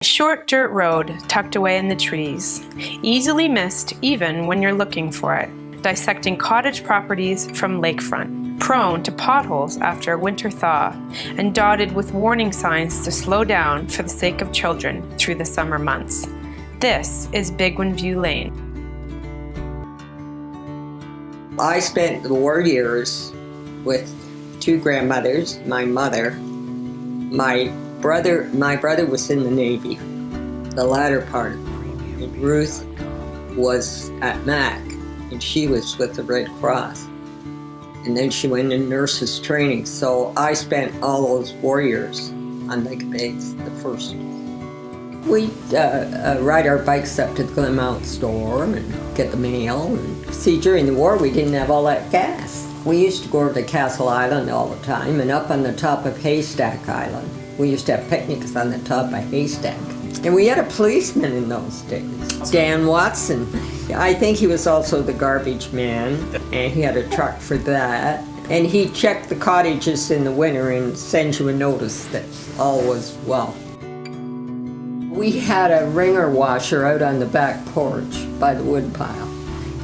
Short dirt road tucked away in the trees, easily missed even when you're looking for it, dissecting cottage properties from lakefront, prone to potholes after a winter thaw, and dotted with warning signs to slow down for the sake of children through the summer months. This is Bigwin View Lane. I spent the war years with two grandmothers, my mother. My brother was in the Navy, the latter part. And Ruth was at MAC, and she was with the Red Cross. And then she went in nurses training. So I spent all those war years on Lake Base, the first. We'd ride our bikes up to the Glenmount store and get the mail. And see, during the war, we didn't have all that gas. We used to go to Castle Island all the time, and up on the top of Haystack Island. We used to have picnics on the top of Haystack. And we had a policeman in those days, Dan Watson. I think he was also the garbage man, and he had a truck for that. And he checked the cottages in the winter and send you a notice that all was well. We had a wringer washer out on the back porch by the woodpile,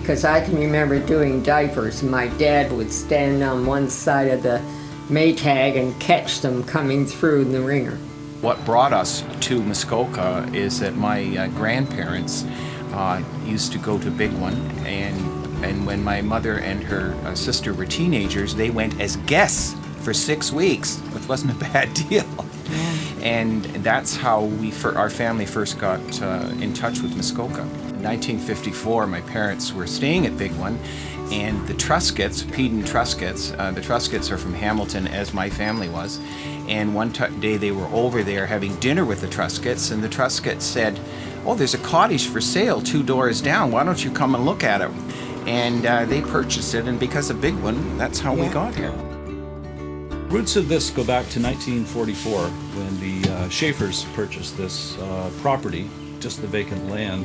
because I can remember doing diapers, and my dad would stand on one side of the Maytag and catch them coming through the wringer. What brought us to Muskoka is that my grandparents used to go to Bigwin, and when my mother and her sister were teenagers, they went as guests for 6 weeks, which wasn't a bad deal. And that's how our family first got in touch with Muskoka. In 1954, my parents were staying at Bigwin, and the Truscotts, Peden Truscotts, the Truscotts are from Hamilton, as my family was. And one day they were over there having dinner with the Truscotts, and the Truscotts said, "Oh, there's a cottage for sale 2 doors down. Why don't you come and look at it?" And they purchased it, and because of Bigwin, that's how we got here. Roots of this go back to 1944 when the Schaefers purchased this property, just the vacant land,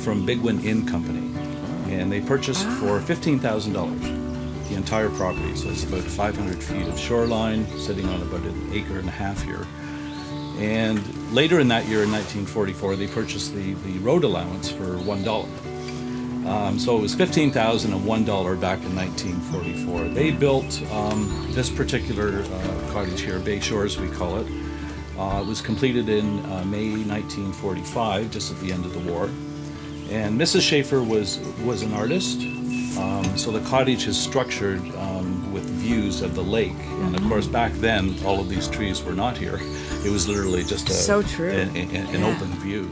from Bigwin Inn Company. And they purchased for $15,000 the entire property. So it's about 500 feet of shoreline, sitting on about an acre and a half here. And later in that year, in 1944, they purchased the road allowance for $1. So it was $15,000 and $1 back in 1944. They built this particular cottage here, Bay Shores we call it. It was completed in May 1945, just at the end of the war. And Mrs. Schaefer was an artist, so the cottage is structured with views of the lake. And of course, back then, all of these trees were not here. It was literally just an open view.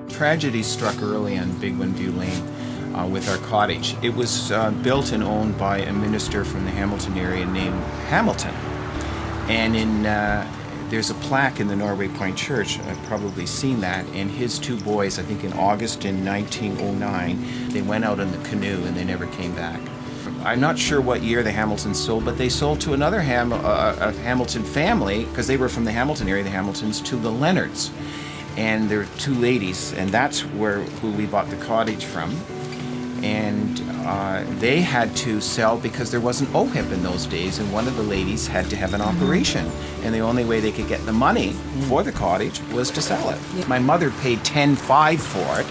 Tragedy struck early on Bigwin View Lane with our cottage. It was built and owned by a minister from the Hamilton area named Hamilton. And there's a plaque in the Norway Point Church, I've probably seen that, and his 2 boys, I think in August in 1909, they went out in the canoe and they never came back. I'm not sure what year the Hamiltons sold, but they sold to another Hamilton family, because they were from the Hamilton area, the Hamiltons, to the Leonards. And there were 2 ladies, and that's who we bought the cottage from. And they had to sell because there wasn't OHIP in those days, and one of the ladies had to have an operation. And the only way they could get the money for the cottage was to sell it. Yeah. My mother paid $10,500 for it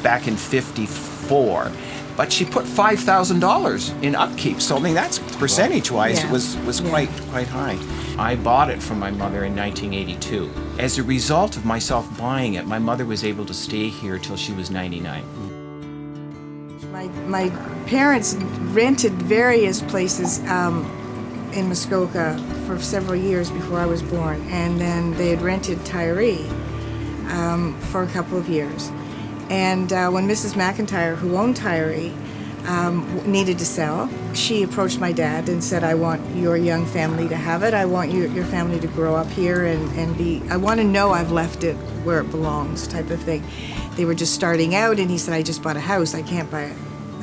back in '54, but she put $5,000 in upkeep. So I mean, that's percentage-wise, it was quite high. I bought it from my mother in 1982. As a result of myself buying it, my mother was able to stay here till she was 99. My parents rented various places in Muskoka for several years before I was born, and then they had rented Tyree for a couple of years. And when Mrs. McIntyre, who owned Tyree, needed to sell, she approached my dad and said, "I want your young family to have it. I want your family to grow up here and be, I want to know I've left it where it belongs," type of thing. They were just starting out, and he said, "I just bought a house. I can't buy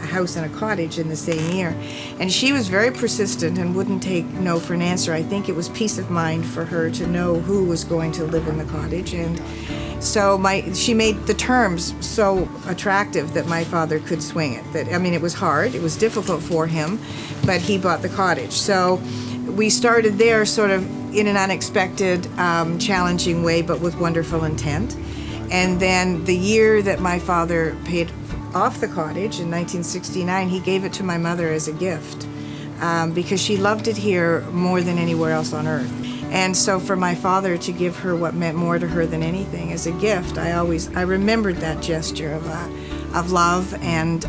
a house and a cottage in the same year." And she was very persistent and wouldn't take no for an answer. I think it was peace of mind for her to know who was going to live in the cottage. And so she made the terms so attractive that my father could swing it. It was hard, it was difficult for him, but he bought the cottage. So we started there sort of in an unexpected, challenging way, but with wonderful intent. And then the year that my father paid off the cottage in 1969, he gave it to my mother as a gift because she loved it here more than anywhere else on earth. And so for my father to give her what meant more to her than anything as a gift, I remembered that gesture of love and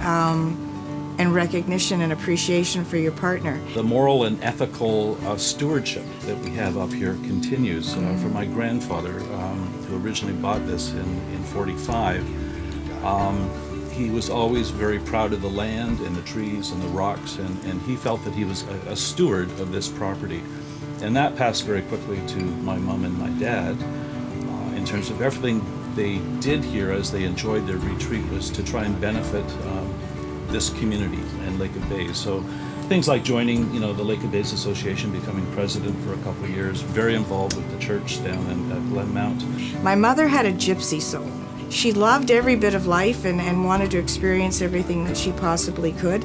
recognition and appreciation for your partner. The moral and ethical stewardship that we have up here continues. From my grandfather, who originally bought this in 45, he was always very proud of the land and the trees and the rocks, and he felt that he was a steward of this property. And that passed very quickly to my mom and my dad in terms of everything they did here as they enjoyed their retreat was to try and benefit this community and Lake of Bays. So things like joining, the Lake of Bays Association, becoming president for a couple of years, very involved with the church down in Glenmount. My mother had a gypsy soul. She loved every bit of life and wanted to experience everything that she possibly could.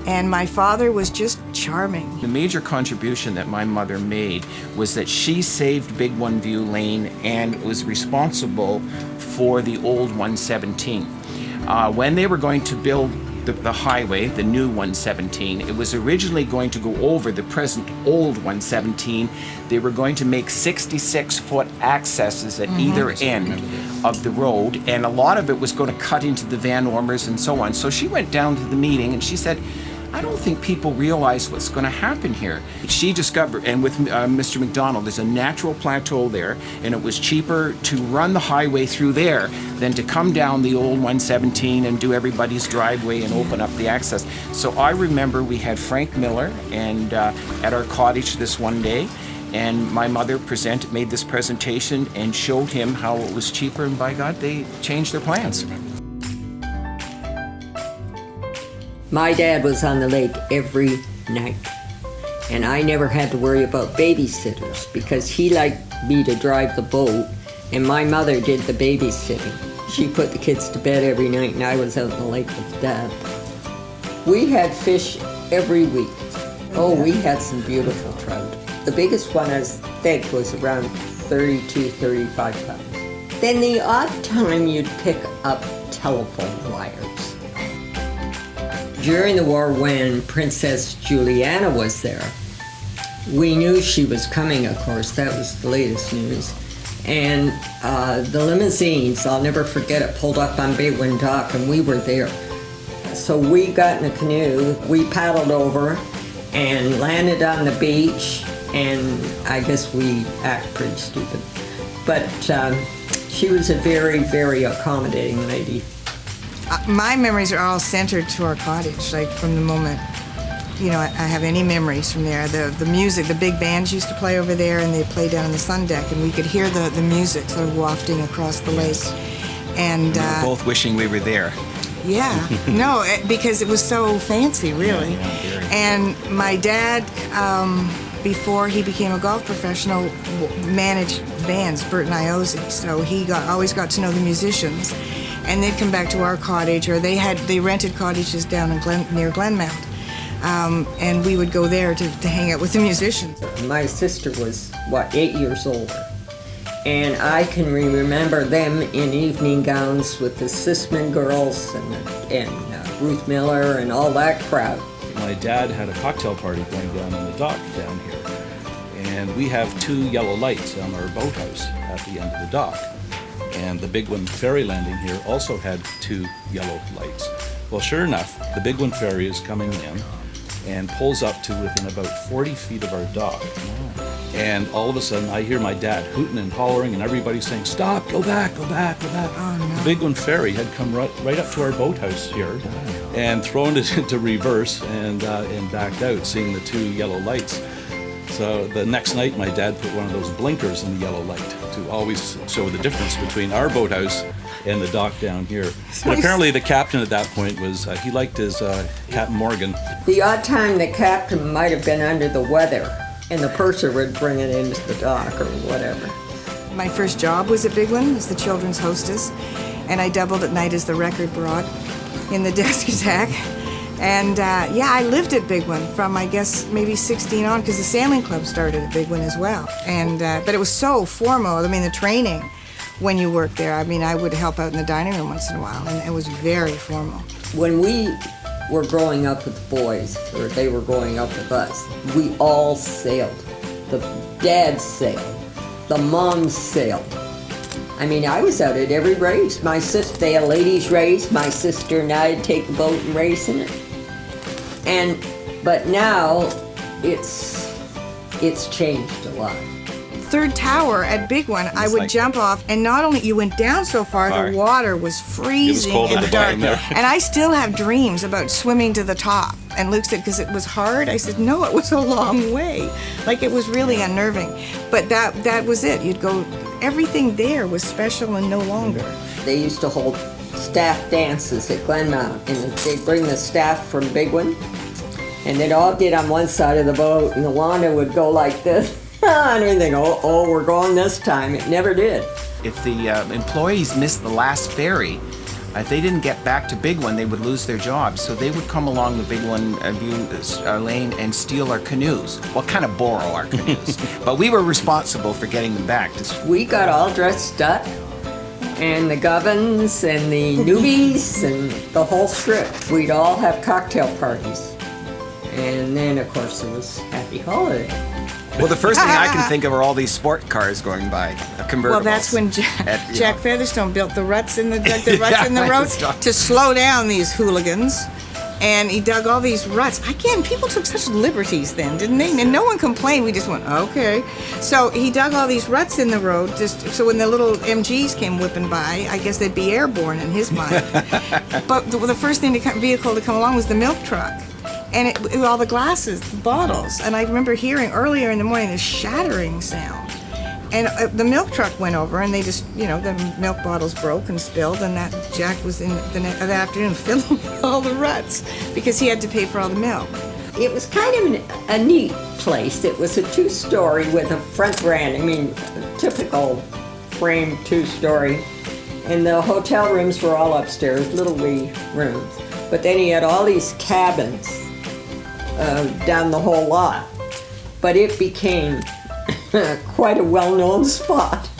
And my father was just charming. The major contribution that my mother made was that she saved Bigwin View Lane and was responsible for the old 117. When they were going to build the highway, the new 117, it was originally going to go over the present old 117. They were going to make 66-foot accesses at either end of the road, and a lot of it was going to cut into the Van Ormers and so on. So she went down to the meeting and she said, I don't think people realize what's going to happen here. She discovered, and with Mr. McDonald, there's a natural plateau there, and it was cheaper to run the highway through there than to come down the old 117 and do everybody's driveway and open up the access. So I remember we had Frank Miller and at our cottage this one day, and my mother made this presentation and showed him how it was cheaper, and by God, they changed their plans. My dad was on the lake every night, and I never had to worry about babysitters because he liked me to drive the boat, and my mother did the babysitting. She put the kids to bed every night, and I was out in the lake with Dad. We had fish every week. Oh, we had some beautiful trout. The biggest one, I think, was around 32, 35 pounds. Then the odd time you'd pick up telephone wires. During the war, when Princess Juliana was there, we knew she was coming, of course. That was the latest news. And the limousines, I'll never forget it, pulled up on Bigwin Dock, and we were there. So we got in a canoe, we paddled over and landed on the beach, and I guess we acted pretty stupid. But she was a very, very accommodating lady. My memories are all centered to our cottage, like from the moment, I have any memories from there. The music, the big bands used to play over there, and they played down on the sun deck, and we could hear the music sort of wafting across the lake. And we were both wishing we were there. Yeah, no, because it was so fancy, really. Yeah, and my dad, before he became a golf professional, managed bands, Bert and Iozzi, so he always got to know the musicians. And they'd come back to our cottage, or they rented cottages down near Glenmount, and we would go there to hang out with the musicians. My sister was, 8 years older, and I can remember them in evening gowns with the Sisman girls and Ruth Miller and all that crowd. My dad had a cocktail party going down on the dock down here, and we have 2 yellow lights on our boathouse at the end of the dock. And the Bigwin ferry landing here also had 2 yellow lights. Well, sure enough, the Bigwin ferry is coming in and pulls up to within about 40 feet of our dock. And all of a sudden, I hear my dad hooting and hollering, and everybody saying, "Stop! Go back! Go back! Go back!" Oh, no. The Bigwin ferry had come right up to our boathouse here and thrown it into reverse and backed out, seeing the 2 yellow lights. So the next night, my dad put one of those blinkers in the yellow light to always show the difference between our boathouse and the dock down here. But apparently the captain at that point was, he liked his Captain Morgan. The odd time the captain might have been under the weather, and the purser would bring it into the dock or whatever. My first job was at Bigwin as the children's hostess, and I doubled at night as the record broad in the desk attack. And I lived at Bigwin from, I guess, maybe 16 on, because the sailing club started at Bigwin as well. And but it was so formal. I mean, the training when you worked there. I mean, I would help out in the dining room once in a while, and it was very formal. When we were growing up with the boys, or they were growing up with us, we all sailed. The dads sailed. The moms sailed. I mean, I was out at every race. My sister, they had a ladies' race. My sister and I'd take the boat and race in it. But now it's changed a lot. Third tower at Bigwin, I would jump off, and not only you went down so far, the water was freezing cold in at the the dark. bottom there. And I still have dreams about swimming to the top. And Luke said, because it was hard. I said, no, it was a long way. Like, it was really unnerving. But that was it. You'd go, everything there was special and no longer. They used to hold staff dances at Glenmount, and they'd bring the staff from Bigwin, and they'd all get on one side of the boat, and the Wanda would go like this. And we think, oh, we're going this time. It never did. If the employees missed the last ferry, if they didn't get back to Bigwin, they would lose their jobs. So they would come along the Bigwin lane and steal our canoes. Well, kind of borrow our canoes. But we were responsible for getting them back. We got all dressed up, and the Govins and the newbies and the whole strip. We'd all have cocktail parties. And then, of course, it was Happy Holiday. Well, the first thing I can think of are all these sport cars going by, convertibles. Well, that's when Jack Featherstone built the ruts in the road to slow down these hooligans. And he dug all these ruts. People took such liberties then, didn't they? And no one complained. We just went, okay. So he dug all these ruts in the road, just so when the little MGs came whipping by, I guess they'd be airborne in his mind. But the first vehicle to come along was the milk truck. And all the glasses, the bottles. And I remember hearing earlier in the morning this shattering sound. And the milk truck went over, and they just, the milk bottles broke and spilled, and that Jack was in the afternoon filling all the ruts because he had to pay for all the milk. It was kind of a neat place. It was a 2-story with a front veranda. I mean, typical frame 2-story. And the hotel rooms were all upstairs, little wee rooms. But then he had all these cabins down the whole lot. But it became quite a well-known spot.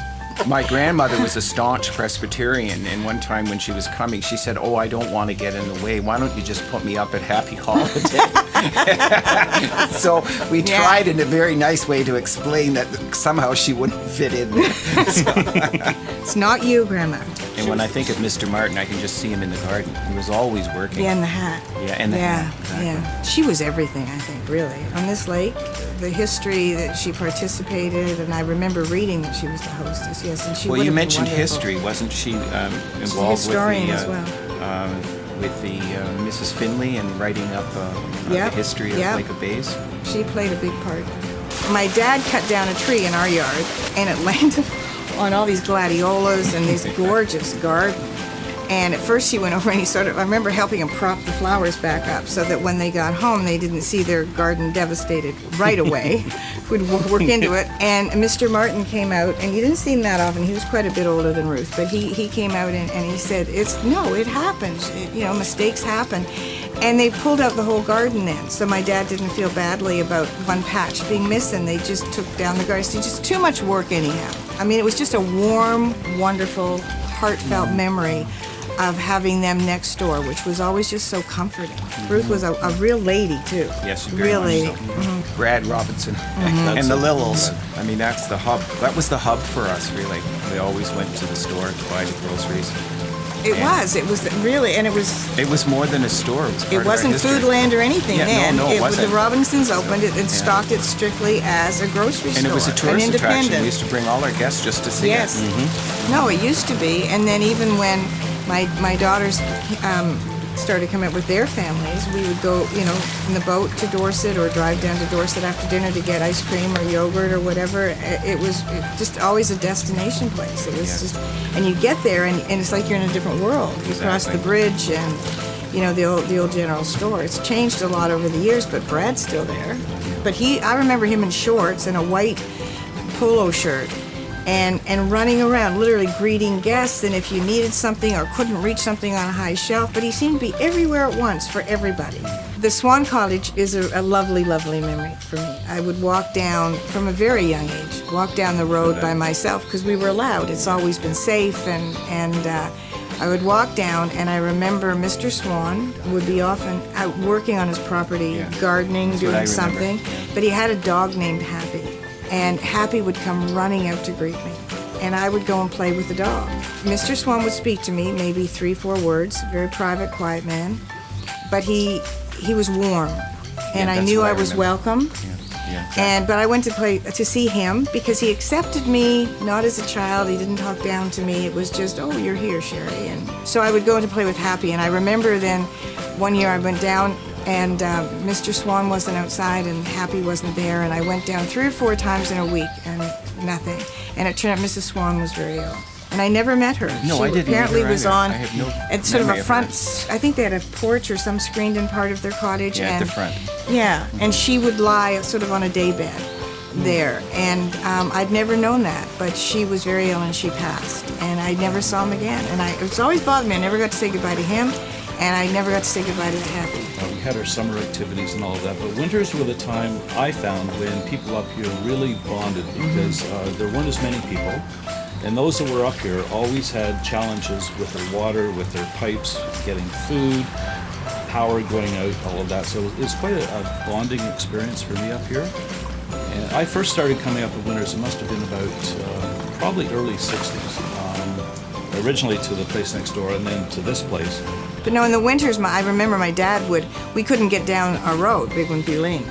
My grandmother was a staunch Presbyterian, and one time when she was coming, she said, "Oh, I don't want to get in the way. Why don't you just put me up at Happy Holiday?" So we tried in a very nice way to explain that somehow she wouldn't fit in there. It's not you, Grandma. And when I think of Mr. Martin, I can just see him in the garden. He was always working. Yeah, and the hat. Yeah, and the hat. Exactly. Yeah. She was everything, I think, really. On this lake, the history that she participated, and I remember reading that she was the hostess, yes. And she well, you been mentioned wonderful. history. Wasn't she involved She's a historian with as well. With the Mrs. Finley and writing up the history of Lake of Bays? She played a big part. My dad cut down a tree in our yard, and it landed on all these gladiolas and this gorgeous garden. And at first he went over and I remember helping him prop the flowers back up so that when they got home they didn't see their garden devastated right away. We'd work into it. And Mr. Martin came out, and you didn't see him that often. He was quite a bit older than Ruth, but he came out and he said, it happens. Mistakes happen. And they pulled out the whole garden then, so my dad didn't feel badly about one patch being missing. They just took down the garden. So just too much work anyhow. I mean, it was just a warm, wonderful, heartfelt memory of having them next door, which was always just so comforting. Ruth was a real lady, too. Yes, real lady. So. Mm-hmm. Brad Robinson and the Lills. I mean, that's the hub. That was the hub for us, really. We always went to the store to buy the groceries. It was really, and it was... It was more than a store. It wasn't Foodland or anything then. No, it wasn't. The Robinsons opened it and stocked it strictly as a grocery store. And it was a tourist attraction. We used to bring all our guests just to see it. Yes. Mm-hmm. No, it used to be. And then even when my daughters started coming up with their families, we would go, in the boat to Dorset or drive down to Dorset after dinner to get ice cream or yogurt or whatever. It was just always a destination place. It was just, and you get there and it's like you're in a different world. You cross the bridge and, the old general store. It's changed a lot over the years, but Brad's still there. But I remember him in shorts and a white polo shirt. and running around, literally greeting guests, and if you needed something or couldn't reach something on a high shelf, but he seemed to be everywhere at once for everybody. The Swan Cottage is a lovely, lovely memory for me. I would walk down, from a very young age, walk down the road by myself because we were allowed. It's always been safe, and I would walk down, and I remember Mr. Swan would be often out working on his property, gardening, doing something, but he had a dog named Happy, and Happy would come running out to greet me, and I would go and play with the dog. Mr. Swan would speak to me, maybe 3-4 words, very private, quiet man, but he was warm, and I knew I was welcome. But I went to see him because he accepted me not as a child. He didn't talk down to me. It was just, oh, you're here, Sherry. And so I would go to play with Happy. And I remember then one year I went down and Mr. Swan wasn't outside and Happy wasn't there. And I went down 3 or 4 times in a week and nothing. And it turned out Mrs. Swan was very ill. And I never met her. No, I didn't. Apparently either was either. on I have no at sort of memory a front. her. I think they had a porch or some screened-in part of their cottage. Yeah, and at the front. Yeah, and she would lie sort of on a daybed there, and I'd never known that, but she was very ill and she passed, and I never saw him again. And it's always bothered me. I never got to say goodbye to him, and I never got to say goodbye to Happy. We had our summer activities and all of that, but winters were the time I found when people up here really bonded because there weren't as many people. And those that were up here always had challenges with their water, with their pipes, getting food, power going out, all of that. So it was quite a bonding experience for me up here. And I first started coming up in winters, it must have been about probably early 60s. Originally to the place next door and then to this place. But no, in the winters, I remember my dad we couldn't get down our road, Bigwin Lane,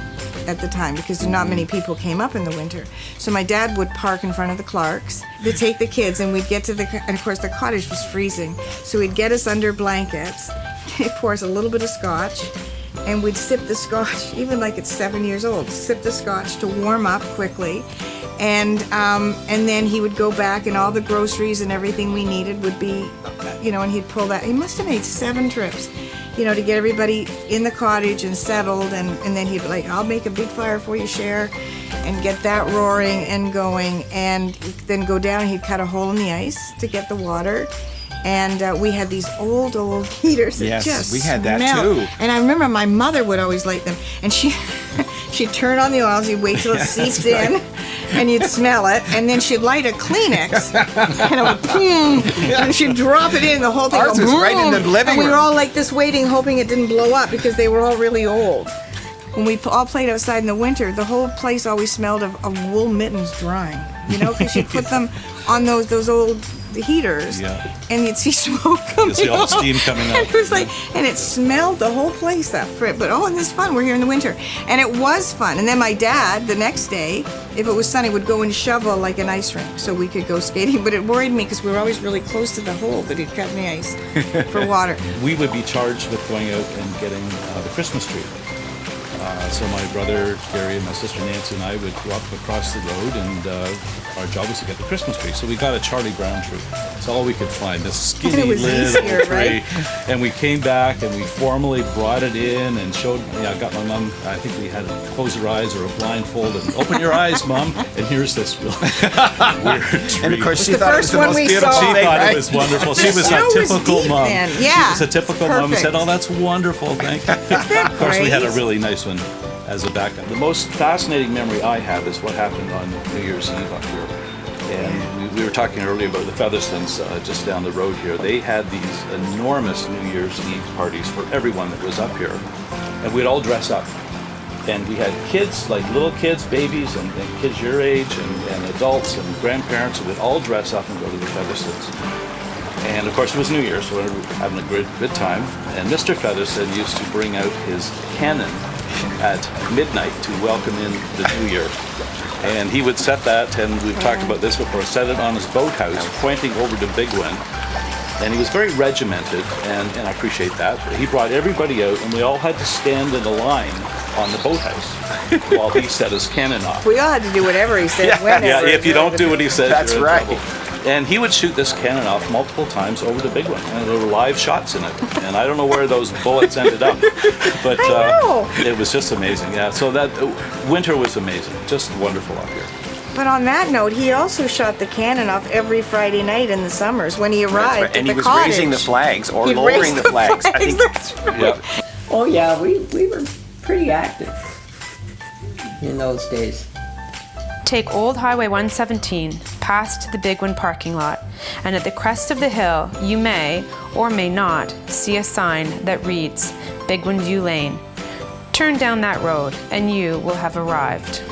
at the time because not many people came up in the winter. So my dad would park in front of the Clarks to take the kids, and we'd get to and of course the cottage was freezing. So he'd get us under blankets, he'd pour us a little bit of scotch, and we'd sip the scotch, even like at 7 years old, sip the scotch to warm up quickly. And then he would go back, and all the groceries and everything we needed would be, and he'd pull that. He must have made 7 trips, to get everybody in the cottage and settled. And then he'd be like, I'll make a big fire for you, Cher, and get that roaring and going. And then go down, and he'd cut a hole in the ice to get the water. And we had these old heaters that just we had that smelled. too. And I remember my mother would always light them, and she'd turn on the oils, you'd wait till it seeps in, and you'd smell it, and then she'd light a Kleenex, and it would boom, and she'd drop it in, the whole thing Ours would was boom, right in the living and we were room. all like this waiting, hoping it didn't blow up, because they were all really old. When we all played outside in the winter, the whole place always smelled of wool mittens drying, because she'd put them on those old heaters, and you'd see smoke coming see all the out. steam coming out. And it was like, and it smelled the whole place up for it. But and this is fun. We're here in the winter, and it was fun. And then my dad, the next day, if it was sunny, would go and shovel like an ice rink so we could go skating. But it worried me because we were always really close to the hole that he'd cut in the ice for water. We would be charged with going out and getting the Christmas tree. So my brother Gary and my sister Nancy and I would go up across the road, and our job was to get the Christmas tree. So we got a Charlie Brown tree. That's all we could find, this skinny And it was little easier, tree. right? And we came back and we formally brought it in and showed. I got my mom. I think we had to close her eyes or a blindfold and open your eyes, Mom. And here's this weird tree. And of course, she the thought it was first the one most we beautiful saw. She thing, thought right? it was wonderful. She was snow a was typical deep mom. then. Yeah. She was a typical mom who said, Perfect. "Oh, that's wonderful, thank you." Of course, we had a really nice one as a backup. The most fascinating memory I have is what happened on New Year's Eve up here. And we were talking earlier about the Featherstones just down the road here. They had these enormous New Year's Eve parties for everyone that was up here. And we'd all dress up. And we had kids, like little kids, babies, and kids your age, and adults and grandparents, and we'd all dress up and go to the Featherstones. And of course it was New Year's, so we were having a good time. And Mr. Featherstone used to bring out his cannon at midnight to welcome in the New Year. And he would set that, and we've talked about this before, set it on his boathouse, pointing over to Bigwin. And he was very regimented, and I appreciate that. He brought everybody out, and we all had to stand in a line on the boathouse while he set his cannon off. We all had to do whatever he said, whenever. Yeah, if you don't do what he says, That's you're in right. trouble. And he would shoot this cannon off multiple times over the Bigwin, and there were live shots in it. And I don't know where those bullets ended up, but I know. it was just amazing. Yeah, so that winter was amazing, just wonderful up here. But on that note, he also shot the cannon off every Friday night in the summers when he arrived at And the he was cottage. raising the flags or He'd lowering raise the flags. I think that's right. Yeah. Oh yeah, we were pretty active in those days. Take Old Highway 117 past the Bigwin parking lot, and at the crest of the hill, you may or may not see a sign that reads Bigwin View Lane. Turn down that road, and you will have arrived.